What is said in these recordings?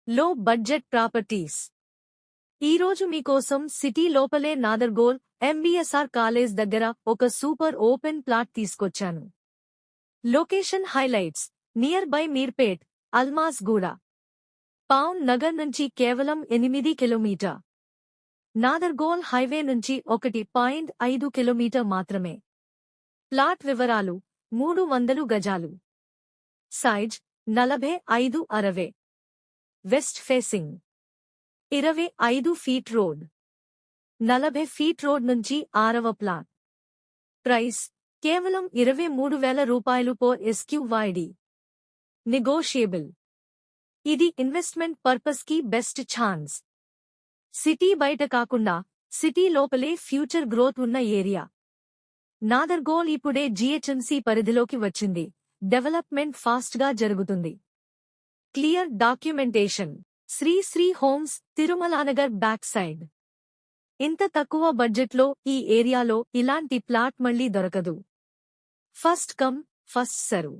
లో budget properties. ఈరోజు మీకోసం సిటీ లోపలే నాదర్గోల్ ఎంబీఎస్ఆర్ కాలేజ్ దగ్గర ఒక సూపర్ ఓపెన్ ప్లాట్ తీసుకొచ్చాను. Location highlights: near by Meerpet, అల్మాస్ గూడ, పౌన్ నగర్ నుంచి కేవలం 8 కిలోమీటర్. నాదర్గోల్ హైవే నుంచి 1.5 కిలోమీటర్ మాత్రమే. ప్లాట్ వివరాలు: 300 గజాలు. Size 45-60. West facing. 25 feet road. 40 feet road నుంచి 6వ ప్లాట్. ప్రైస్ కేవలం 23,000 రూపాయలు పర్ SQYD. నెగోషియబుల్. ఇది ఇన్వెస్ట్మెంట్ పర్పస్ కి బెస్ట్ ఛాన్స్. సిటీ బయట కాకుండా సిటీ లోపలే ఫ్యూచర్ గ్రోత్ ఉన్న ఏరియా. నాదర్గోల్ ఇప్పుడే జీహెచ్ఎంసీ పరిధిలోకి వచ్చింది. డెవలప్మెంట్ ఫాస్ట్ గా జరుగుతుంది. Clear documentation. Sri homes, Tirumalanagar back side. ఇంత తక్కువ బడ్జెట్లో ఈ ఏరియాలో ఇలాంటి ప్లాట్ మళ్లీ దొరకదు. First come first serve.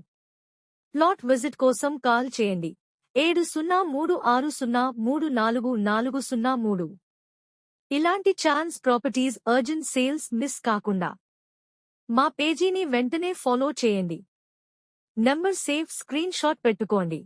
Plot visit కోసం కాల్ చేయండి 7036034403. ఇలాంటి chance properties urgent sales miss కాకుండా మా పేజీని వెంటనే ఫాలో చేయండి. నంబర్ సేవ్ స్క్రీన్ షాట్ పెట్టుకోండి.